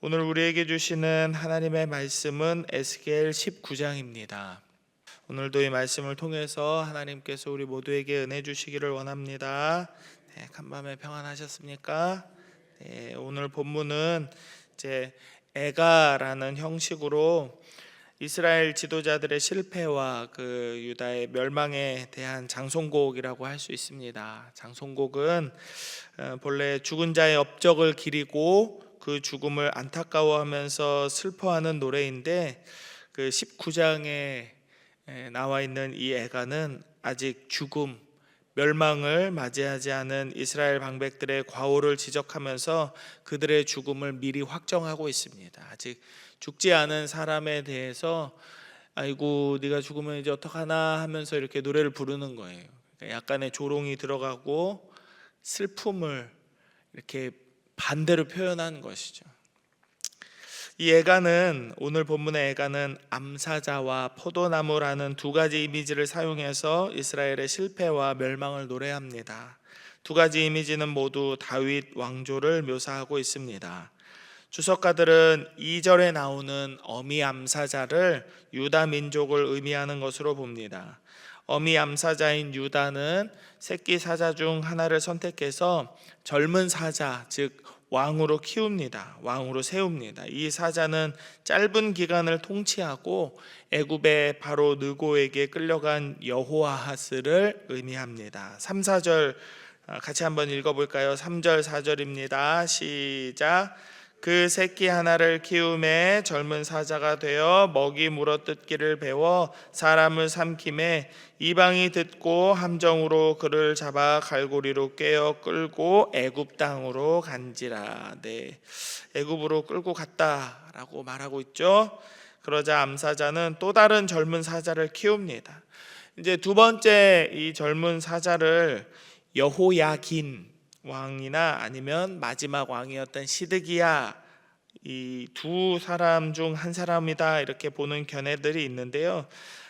오늘 우리에게 주시는 하나님의 말씀은 에스겔 19장입니다. 오늘도 이 말씀을 통해서 하나님께서 우리 모두에게 은혜 주시기를 원합니다. 간밤에 평안하셨습니까? 오늘 본문은 이제 애가라는 형식으로 이스라엘 지도자들의 실패와 그 유다의 멸망에 대한 장송곡이라고 할 수 있습니다. 장송곡은 본래 죽은 자의 업적을 기리고 그 죽음을 안타까워하면서 슬퍼하는 노래인데, 그 19장에 나와 있는 이 애가는 아직 죽음, 멸망을 맞이하지 않은 이스라엘 방백들의 과오를 지적하면서 그들의 죽음을 미리 확정하고 있습니다. 아직 죽지 않은 사람에 대해서 아이고 네가 죽으면 이제 어떡하나 하면서 이렇게 노래를 부르는 거예요. 그러니까 약간의 조롱이 들어가고 슬픔을 이렇게 반대로 표현한 것이죠. 이 애가는, 오늘 본문의 애가는 암사자와 포도나무라는 두 가지 이미지를 사용해서 이스라엘의 실패와 멸망을 노래합니다. 두 가지 이미지는 모두 다윗 왕조를 묘사하고 있습니다. 주석가들은 2절에 나오는 어미 암사자를 유다 민족을 의미하는 것으로 봅니다. 어미 암사자인 유다는 새끼 사자 중 하나를 선택해서 젊은 사자, 즉 왕으로 키웁니다. 왕으로 세웁니다. 이 사자는 짧은 기간을 통치하고 애굽의 바로 느고에게 끌려간 여호아하스를 의미합니다. 3, 4절 같이 한번 읽어볼까요? 3절 4절입니다. 시작. 그 새끼 하나를 키움에 젊은 사자가 되어 먹이 물어뜯기를 배워 사람을 삼킴에 이방이 듣고 함정으로 그를 잡아 갈고리로 꿰어 끌고 애굽 땅으로 간지라. 애굽으로 끌고 갔다라고 말하고 있죠. 그러자 암사자는 또 다른 젊은 사자를 키웁니다. 이제 두 번째 이 젊은 사자를 여호야긴 왕이나 아니면 마지막 왕이었던 시드기야, 이 두 사람 중 한 사람이다 이렇게 보는 견해들이 있는데요.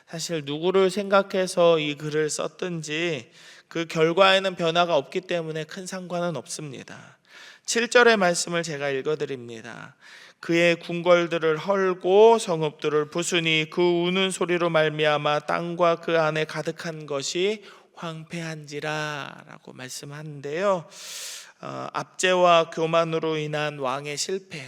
사실 누구를 생각해서 이 글을 썼든지 그 결과에는 변화가 없기 때문에 큰 상관은 없습니다. 7절의 말씀을 제가 읽어드립니다. 그의 궁궐들을 헐고 성읍들을 부수니 그 우는 소리로 말미암아 땅과 그 안에 가득한 것이 황폐한지라 라고 말씀하는데요. 압제와 교만으로 인한 왕의 실패,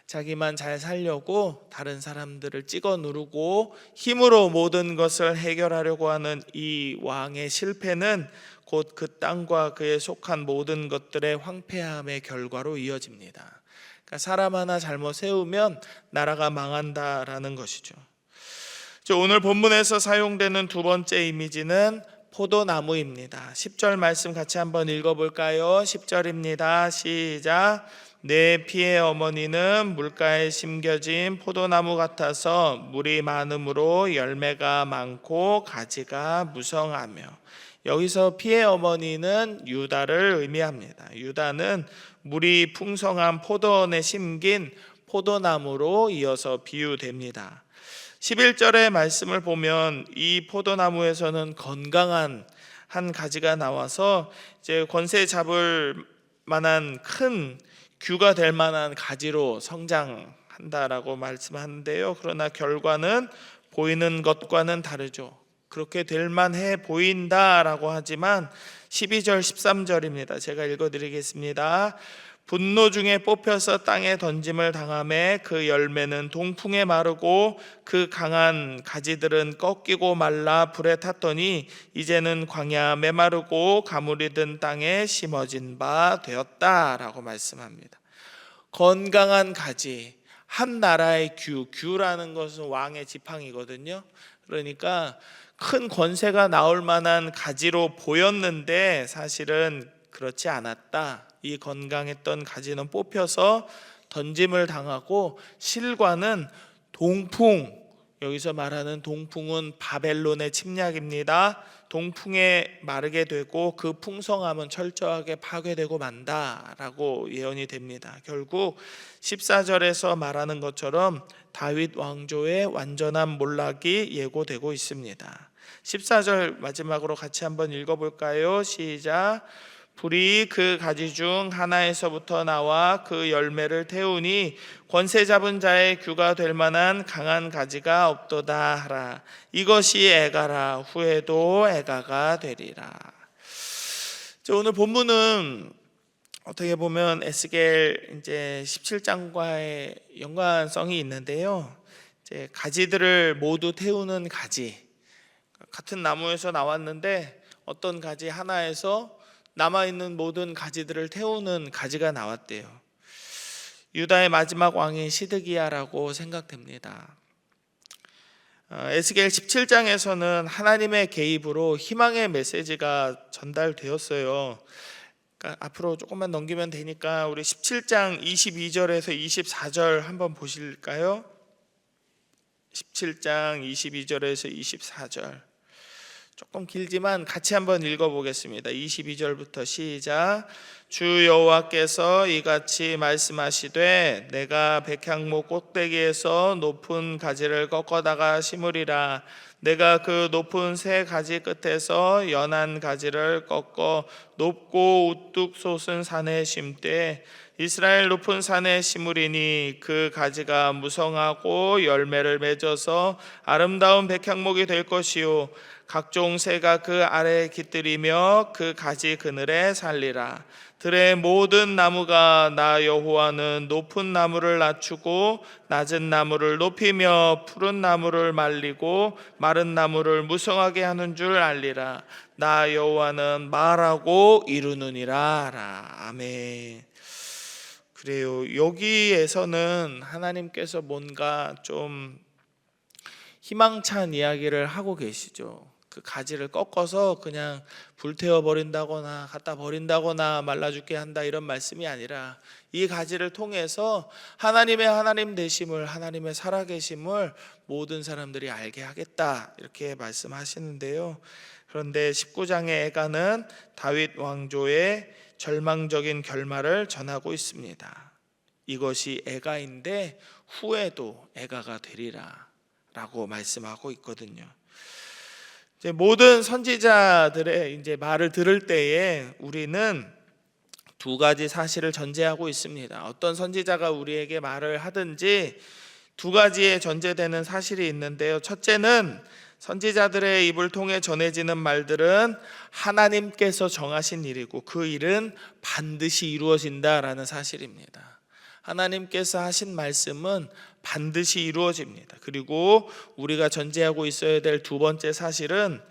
자기만 잘 살려고 다른 사람들을 찍어 누르고 힘으로 모든 것을 해결하려고 하는 이 왕의 실패는 곧 그 땅과 그에 속한 모든 것들의 황폐함의 결과로 이어집니다. 그러니까 사람 하나 잘못 세우면 나라가 망한다라는 것이죠. 오늘 본문에서 사용되는 두 번째 이미지는 포도나무입니다. 10절 말씀 같이 한번 읽어볼까요? 10절입니다. 시작. 내 피의 어머니는 물가에 심겨진 포도나무 같아서 물이 많음으로 열매가 많고 가지가 무성하며. 여기서 피의 어머니는 유다를 의미합니다. 유다는 물이 풍성한 포도원에 심긴 포도나무로 이어서 비유됩니다. 11절의 말씀을 보면 이 포도나무에서는 건강한 한 가지가 나와서 이제 권세 잡을 만한 큰 규가 될 만한 가지로 성장한다라고 말씀하는데요. 그러나 결과는 보이는 것과는 다르죠. 그렇게 될 만해 보인다라고 하지만 12절 13절입니다. 제가 읽어드리겠습니다. 분노 중에 뽑혀서 땅에 던짐을 당하매 그 열매는 동풍에 마르고 그 강한 가지들은 꺾이고 말라 불에 탔더니 이제는 광야 메마르고 가물이 든 땅에 심어진 바 되었다라고 말씀합니다. 건강한 가지, 한 나라의 규라는 것은 왕의 지팡이거든요. 그러니까 큰 권세가 나올 만한 가지로 보였는데 사실은 그렇지 않았다. 이 건강했던 가지는 뽑혀서 던짐을 당하고 실과는 동풍, 여기서 말하는 동풍은 바벨론의 침략입니다. 동풍에 마르게 되고 그 풍성함은 철저하게 파괴되고 만다라고 예언이 됩니다. 결국 14절에서 말하는 것처럼 다윗 왕조의 완전한 몰락이 예고되고 있습니다. 14절 마지막으로 같이 한번 읽어볼까요? 시작. 불이 그 가지 중 하나에서부터 나와 그 열매를 태우니 권세 잡은 자의 규가 될 만한 강한 가지가 없도다 하라. 이것이 애가라. 후에도 애가가 되리라. 오늘 본문은 어떻게 보면 에스겔 이제 17장과의 연관성이 있는데요. 이제 가지들을 모두 태우는 가지, 같은 나무에서 나왔는데 어떤 가지 하나에서 남아있는 모든 가지들을 태우는 가지가 나왔대요. 유다의 마지막 왕인 시드기야라고 생각됩니다. 에스겔 17장에서는 하나님의 개입으로 희망의 메시지가 전달되었어요. 그러니까 앞으로 조금만 넘기면 되니까 우리 17장 22절에서 24절 한번 보실까요? 17장 22절에서 24절 조금 길지만 같이 한번 읽어보겠습니다. 22절부터 시작. 주 여호와께서 이같이 말씀하시되 내가 백향목 꼭대기에서 높은 가지를 꺾어다가 심으리라. 내가 그 높은 새 가지 끝에서 연한 가지를 꺾어 높고 우뚝 솟은 산에 심되 이스라엘 높은 산에 심으리니 그 가지가 무성하고 열매를 맺어서 아름다운 백향목이 될 것이요 각종 새가 그 아래에 깃들이며 그 가지 그늘에 살리라. 들의 모든 나무가 나 여호와는 높은 나무를 낮추고 낮은 나무를 높이며 푸른 나무를 말리고 마른 나무를 무성하게 하는 줄 알리라. 나 여호와는 말하고 이루느니라 하라. 아멘. 그래요. 여기에서는 하나님께서 뭔가 좀 희망찬 이야기를 하고 계시죠. 그 가지를 꺾어서 그냥 불태워 버린다거나 갖다 버린다거나 말라 죽게 한다 이런 말씀이 아니라 이 가지를 통해서 하나님의 하나님 되심을, 하나님의 살아계심을 모든 사람들이 알게 하겠다 이렇게 말씀하시는데요. 그런데 19장의 애가는 다윗 왕조의 절망적인 결말을 전하고 있습니다. 이것이 애가인데 후에도 애가가 되리라 라고 말씀하고 있거든요. 이제 모든 선지자들의 이제 말을 들을 때에 우리는 두 가지 사실을 전제하고 있습니다. 어떤 선지자가 우리에게 말을 하든지 두 가지에 전제되는 사실이 있는데요. 첫째는 선지자들의 입을 통해 전해지는 말들은 하나님께서 정하신 일이고 그 일은 반드시 이루어진다라는 사실입니다. 하나님께서 하신 말씀은 반드시 이루어집니다. 그리고 우리가 전제하고 있어야 될 두 번째 사실은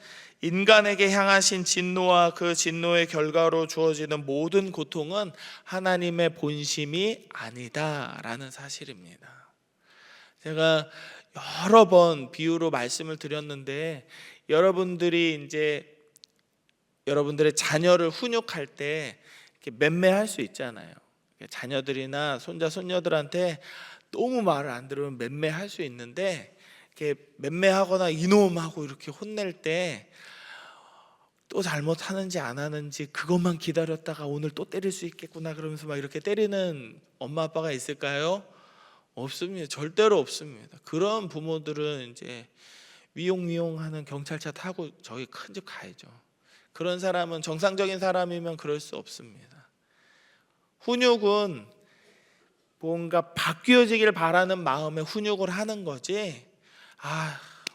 인간에게 향하신 진노와 그 진노의 결과로 주어지는 모든 고통은 하나님의 본심이 아니다라는 사실입니다. 제가 여러 번 비유로 말씀을 드렸는데 여러분들이 이제 여러분들의 자녀를 훈육할 때 이렇게 맴매할 수 있잖아요. 자녀들이나 손자 손녀들한테 너무 말을 안 들으면 맴매할 수 있는데 이렇게 맴매하거나 이놈하고 이렇게 혼낼 때 또 잘못하는지 안 하는지 그것만 기다렸다가 오늘 또 때릴 수 있겠구나 그러면서 막 이렇게 때리는 엄마 아빠가 있을까요? 없습니다. 절대로 없습니다. 그런 부모들은 이제 위용위용하는 경찰차 타고 저기 큰 집 가야죠. 그런 사람은 정상적인 사람이면 그럴 수 없습니다. 훈육은 뭔가 바뀌어지길 바라는 마음에 훈육을 하는 거지,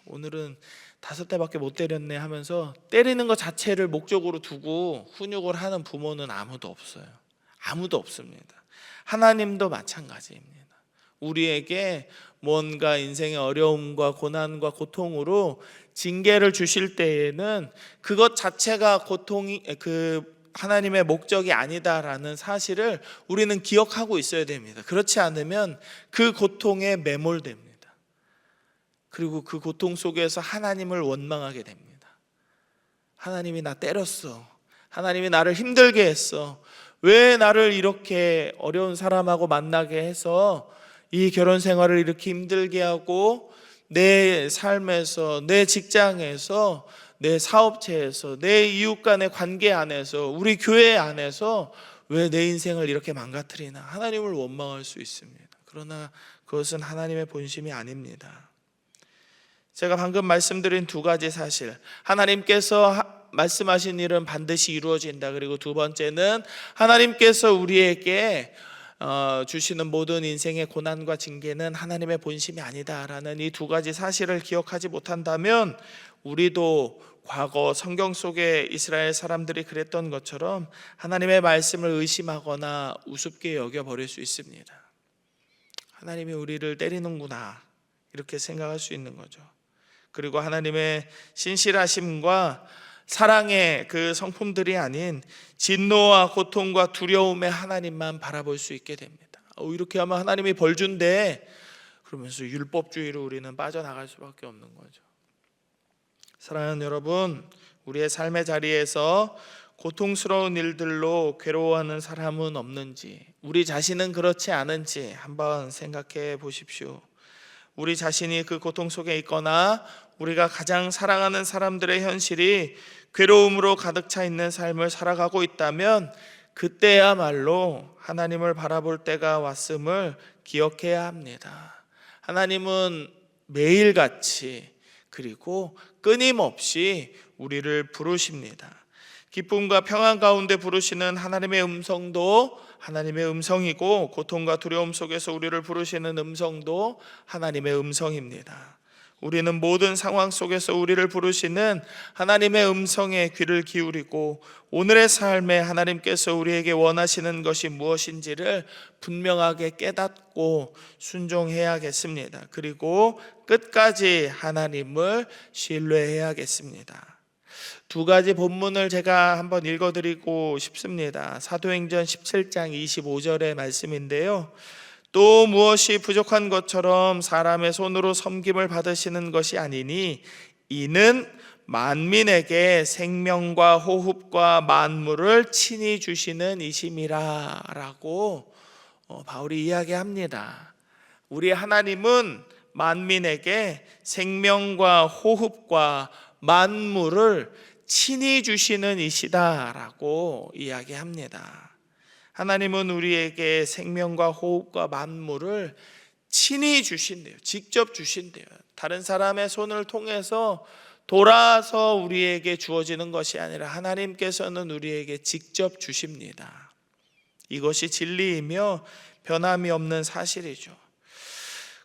오늘은 5대밖에 못 때렸네 하면서 때리는 것 자체를 목적으로 두고 훈육을 하는 부모는 아무도 없어요. 아무도 없습니다. 하나님도 마찬가지입니다. 우리에게 뭔가 인생의 어려움과 고난과 고통으로 징계를 주실 때에는 그것 자체가 고통이 하나님의 목적이 아니다라는 사실을 우리는 기억하고 있어야 됩니다. 그렇지 않으면 그 고통에 매몰됩니다. 그리고 그 고통 속에서 하나님을 원망하게 됩니다. 하나님이 나 때렸어. 하나님이 나를 힘들게 했어. 왜 나를 이렇게 어려운 사람하고 만나게 해서 이 결혼 생활을 이렇게 힘들게 하고 내 삶에서, 내 직장에서, 내 사업체에서, 내 이웃 간의 관계 안에서, 우리 교회 안에서 왜 내 인생을 이렇게 망가뜨리나 하나님을 원망할 수 있습니다. 그러나 그것은 하나님의 본심이 아닙니다. 제가 방금 말씀드린 두 가지 사실, 하나님께서 말씀하신 일은 반드시 이루어진다. 그리고 두 번째는 하나님께서 우리에게 주시는 모든 인생의 고난과 징계는 하나님의 본심이 아니다라는 이 두 가지 사실을 기억하지 못한다면 우리도 과거 성경 속에 이스라엘 사람들이 그랬던 것처럼 하나님의 말씀을 의심하거나 우습게 여겨버릴 수 있습니다. 하나님이 우리를 때리는구나 이렇게 생각할 수 있는 거죠. 그리고 하나님의 신실하심과 사랑의 그 성품들이 아닌 진노와 고통과 두려움의 하나님만 바라볼 수 있게 됩니다. 이렇게 하면 하나님이 벌 준대 그러면서 율법주의로 우리는 빠져나갈 수밖에 없는 거죠. 사랑하는 여러분, 우리의 삶의 자리에서 고통스러운 일들로 괴로워하는 사람은 없는지, 우리 자신은 그렇지 않은지 한번 생각해 보십시오. 우리 자신이 그 고통 속에 있거나 우리가 가장 사랑하는 사람들의 현실이 괴로움으로 가득 차 있는 삶을 살아가고 있다면 그때야말로 하나님을 바라볼 때가 왔음을 기억해야 합니다. 하나님은 매일같이 그리고 끊임없이 우리를 부르십니다. 기쁨과 평안 가운데 부르시는 하나님의 음성도 하나님의 음성이고, 고통과 두려움 속에서 우리를 부르시는 음성도 하나님의 음성입니다. 우리는 모든 상황 속에서 우리를 부르시는 하나님의 음성에 귀를 기울이고 오늘의 삶에 하나님께서 우리에게 원하시는 것이 무엇인지를 분명하게 깨닫고 순종해야겠습니다. 그리고 끝까지 하나님을 신뢰해야겠습니다. 두 가지 본문을 제가 한번 읽어드리고 싶습니다. 사도행전 17장 25절의 말씀인데요. 또 무엇이 부족한 것처럼 사람의 손으로 섬김을 받으시는 것이 아니니 이는 만민에게 생명과 호흡과 만물을 친히 주시는 이심이라 라고 바울이 이야기합니다. 우리 하나님은 만민에게 생명과 호흡과 만물을 친히 주시는 이시다라고 이야기합니다. 하나님은 우리에게 생명과 호흡과 만물을 친히 주신대요. 직접 주신대요. 다른 사람의 손을 통해서 돌아서 우리에게 주어지는 것이 아니라 하나님께서는 우리에게 직접 주십니다. 이것이 진리이며 변함이 없는 사실이죠.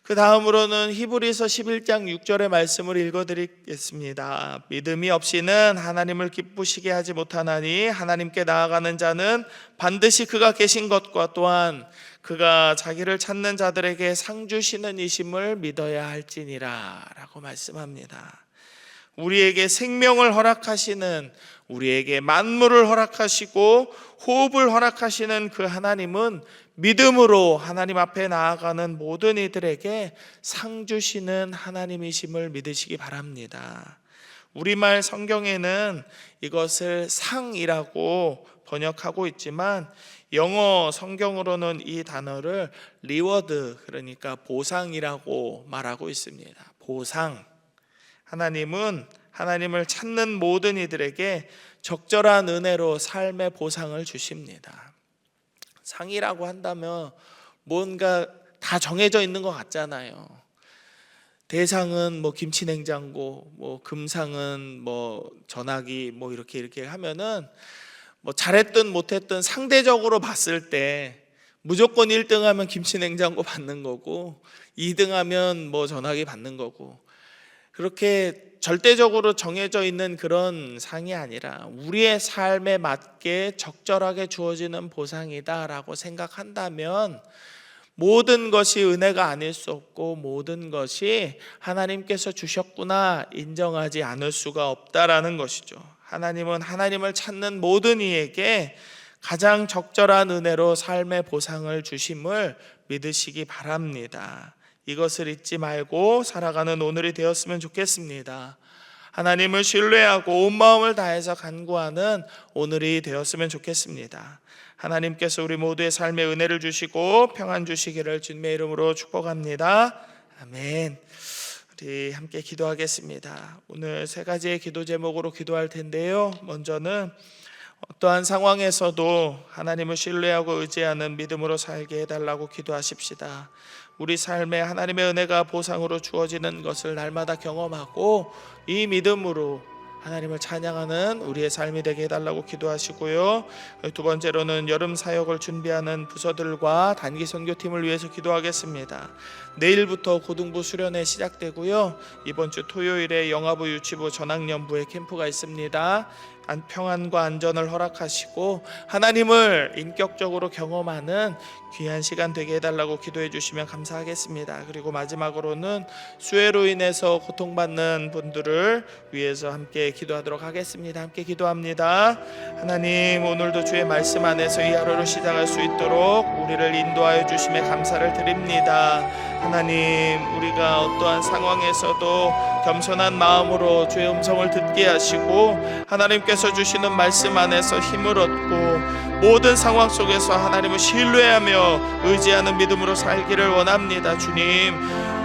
그 다음으로는 히브리서 11장 6절의 말씀을 읽어드리겠습니다. 믿음이 없이는 하나님을 기쁘시게 하지 못하나니 하나님께 나아가는 자는 반드시 그가 계신 것과 또한 그가 자기를 찾는 자들에게 상 주시는 이심을 믿어야 할지니라 라고 말씀합니다. 우리에게 생명을 허락하시는, 우리에게 만물을 허락하시고 호흡을 허락하시는 그 하나님은 믿음으로 하나님 앞에 나아가는 모든 이들에게 상 주시는 하나님이심을 믿으시기 바랍니다. 우리말 성경에는 이것을 상이라고 번역하고 있지만 영어 성경으로는 이 단어를 리워드, 그러니까 보상이라고 말하고 있습니다. 보상. 하나님은 하나님을 찾는 모든 이들에게 적절한 은혜로 삶의 보상을 주십니다. 상이라고 한다면 뭔가 다 정해져 있는 것 같잖아요. 대상은 뭐 김치냉장고, 뭐 금상은 뭐 전화기, 뭐 이렇게 하면은 뭐 잘했든 못했든 상대적으로 봤을 때 무조건 1등하면 김치냉장고 받는 거고 2등하면 뭐 전화기 받는 거고, 그렇게 절대적으로 정해져 있는 그런 상이 아니라 우리의 삶에 맞게 적절하게 주어지는 보상이다라고 생각한다면 모든 것이 은혜가 아닐 수 없고 모든 것이 하나님께서 주셨구나 인정하지 않을 수가 없다라는 것이죠. 하나님은 하나님을 찾는 모든 이에게 가장 적절한 은혜로 삶의 보상을 주심을 믿으시기 바랍니다. 이것을 잊지 말고 살아가는 오늘이 되었으면 좋겠습니다. 하나님을 신뢰하고 온 마음을 다해서 간구하는 오늘이 되었으면 좋겠습니다. 하나님께서 우리 모두의 삶에 은혜를 주시고 평안 주시기를 주님의 이름으로 축복합니다. 아멘. 우리 함께 기도하겠습니다. 오늘 세 가지의 기도 제목으로 기도할 텐데요. 먼저는 어떠한 상황에서도 하나님을 신뢰하고 의지하는 믿음으로 살게 해달라고 기도하십시다. 우리 삶에 하나님의 은혜가 보상으로 주어지는 것을 날마다 경험하고 이 믿음으로 하나님을 찬양하는 우리의 삶이 되게 해달라고 기도하시고요. 두 번째로는 여름 사역을 준비하는 부서들과 단기 선교팀을 위해서 기도하겠습니다. 내일부터 고등부 수련회 시작되고요. 이번 주 토요일에 영아부, 유치부, 전학년부의 캠프가 있습니다. 평안과 안전을 허락하시고 하나님을 인격적으로 경험하는 귀한 시간 되게 해달라고 기도해 주시면 감사하겠습니다. 그리고 마지막으로는 수해로 인해서 고통받는 분들을 위해서 함께 기도하도록 하겠습니다. 함께 기도합니다. 하나님, 오늘도 주의 말씀 안에서 이 하루를 시작할 수 있도록 우리를 인도하여 주심에 감사를 드립니다. 하나님, 우리가 어떠한 상황에서도 겸손한 마음으로 주의 음성을 듣게 하시고 하나님께서 주시는 말씀 안에서 힘을 얻고 모든 상황 속에서 하나님을 신뢰하며 의지하는 믿음으로 살기를 원합니다. 주님,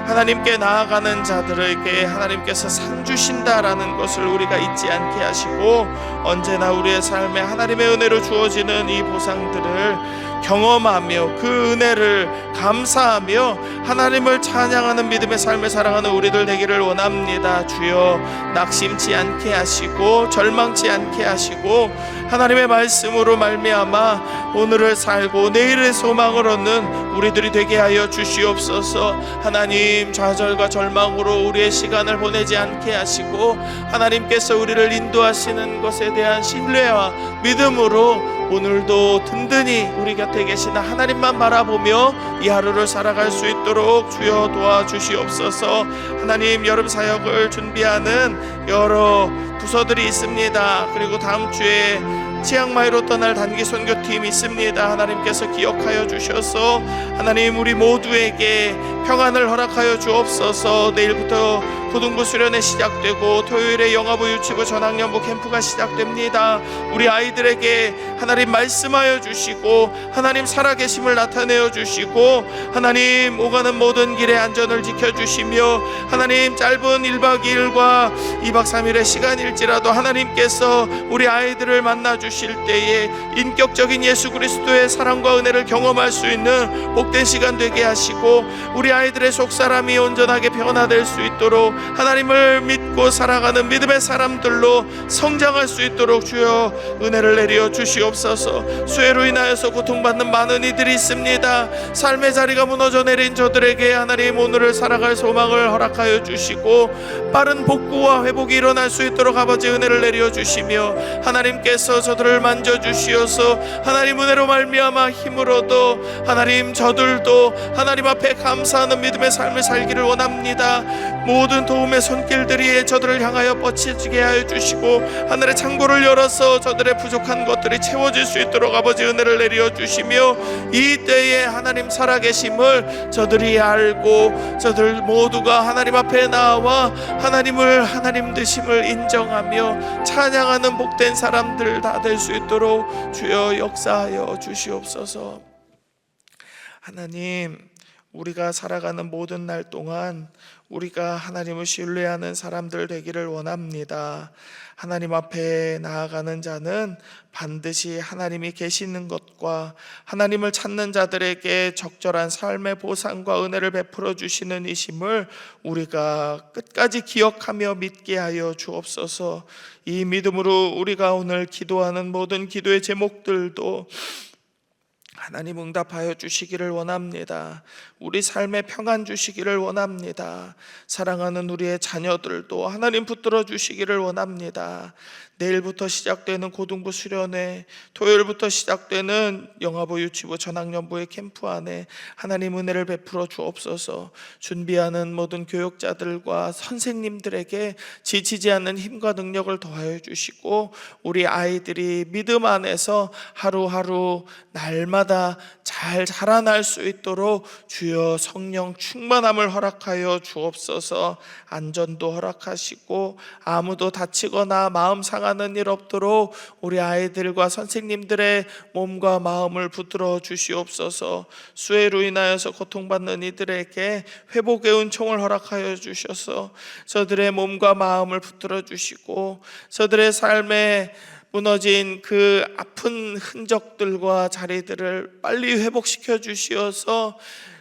하나님께 나아가는 자들에게 하나님께서 상 주신다라는 것을 우리가 잊지 않게 하시고 언제나 우리의 삶에 하나님의 은혜로 주어지는 이 보상들을 경험하며 그 은혜를 감사하며 하나님을 찬양하는 믿음의 삶을 살아가는 우리들 되기를 원합니다. 주여, 낙심치 않게 하시고 절망치 않게 하시고 하나님의 말씀으로 말미암아 오늘을 살고 내일의 소망을 얻는 우리들이 되게 하여 주시옵소서. 하나님, 좌절과 절망으로 우리의 시간을 보내지 않게 하시고 하나님께서 우리를 인도하시는 것에 대한 신뢰와 믿음으로 오늘도 든든히 우리 곁에 계시는 하나님만 바라보며 이 하루를 살아갈 수 있도록 주여 도와주시옵소서. 하나님, 여름 사역을 준비하는 여러 부서들이 있습니다. 그리고 다음 주에 치앙마이로 떠날 단기 선교팀이 있습니다. 하나님께서 기억하여 주셔서 하나님, 우리 모두에게 평안을 허락하여 주옵소서. 내일부터 고등부 수련회 시작되고 토요일에 영아부, 유치부, 전학년부 캠프가 시작됩니다. 우리 아이들에게 하나님 말씀하여 주시고 하나님 살아계심을 나타내어 주시고 하나님 오가는 모든 길의 안전을 지켜주시며 하나님 짧은 1박 2일과 2박 3일의 시간일지라도 하나님께서 우리 아이들을 만나 주실 때에 인격적인 예수 그리스도의 사랑과 은혜를 경험할 수 있는 복된 시간 되게 하시고 우리 아이들의 속사람이 온전하게 변화될 수 있도록 하나님을 믿고 살아가는 믿음의 사람들로 성장할 수 있도록 주여 은혜를 내려 주시옵소서. 수해로 인하여서 고통받는 많은 이들이 있습니다. 삶의 자리가 무너져 내린 저들에게 하나님 오늘을 살아갈 소망을 허락하여 주시고 빠른 복구와 회복이 일어날 수 있도록 아버지 은혜를 내려 주시며 하나님께서 저들을 만져주시어서 하나님 은혜로 말미암아 힘을 얻어 하나님 저들도 하나님 앞에 감사하는 믿음의 삶을 살기를 원합니다. 모든 도움의 손길들이 저들을 향하여 뻗치게 하여 주시고 하늘의 창고를 열어서 저들의 부족한 것들이 채워질 수 있도록 아버지 은혜를 내려 주시며 이 때에 하나님 살아계심을 저들이 알고 저들 모두가 하나님 앞에 나와 하나님을 하나님 되심을 인정하며 찬양하는 복된 사람들 다 될 수 있도록 주여 역사하여 주시옵소서. 하나님, 우리가 살아가는 모든 날 동안 우리가 하나님을 신뢰하는 사람들 되기를 원합니다. 하나님 앞에 나아가는 자는 반드시 하나님이 계시는 것과 하나님을 찾는 자들에게 적절한 삶의 보상과 은혜를 베풀어 주시는 이심을 우리가 끝까지 기억하며 믿게 하여 주옵소서. 이 믿음으로 우리가 오늘 기도하는 모든 기도의 제목들도 하나님 응답하여 주시기를 원합니다. 우리 삶에 평안 주시기를 원합니다. 사랑하는 우리의 자녀들도 하나님 붙들어 주시기를 원합니다. 내일부터 시작되는 고등부 수련회, 토요일부터 시작되는 영아부, 유치부, 전학년부의 캠프 안에 하나님 은혜를 베풀어 주옵소서. 준비하는 모든 교육자들과 선생님들에게 지치지 않는 힘과 능력을 더하여 주시고 우리 아이들이 믿음 안에서 하루하루 날마다 잘 자라날 수 있도록 주여 성령 충만함을 허락하여 주옵소서. 안전도 허락하시고 아무도 다치거나 마음 상하는 일 없도록 우리 아이들과 선생님들의 몸과 마음을 붙들어 주시옵소서. 수해로 인하여서 고통받는 이들에게 회복의 은총을 허락하여 주셔서 저들의 몸과 마음을 붙들어 주시고 저들의 삶에 무너진 그 아픈 흔적들과 자리들을 빨리 회복시켜 주시어서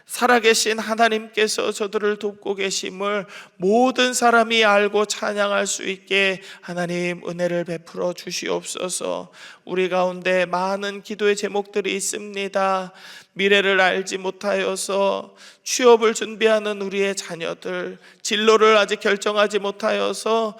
살아계신 하나님께서 저들을 돕고 계심을 모든 사람이 알고 찬양할 수 있게 하나님 은혜를 베풀어 주시옵소서. 우리 가운데 많은 기도의 제목들이 있습니다. 미래를 알지 못하여서 취업을 준비하는 우리의 자녀들, 진로를 아직 결정하지 못하여서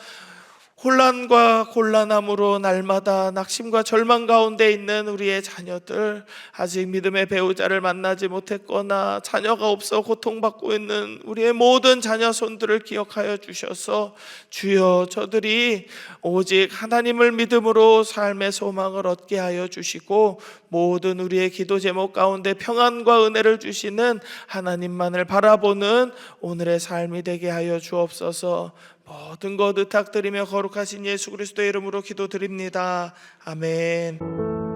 혼란과 곤란함으로 날마다 낙심과 절망 가운데 있는 우리의 자녀들, 아직 믿음의 배우자를 만나지 못했거나 자녀가 없어 고통받고 있는 우리의 모든 자녀 손들을 기억하여 주셔서 주여 저들이 오직 하나님을 믿음으로 삶의 소망을 얻게 하여 주시고 모든 우리의 기도 제목 가운데 평안과 은혜를 주시는 하나님만을 바라보는 오늘의 삶이 되게 하여 주옵소서. 모든 것 의탁드리며 거룩하신 예수 그리스도의 이름으로 기도드립니다. 아멘.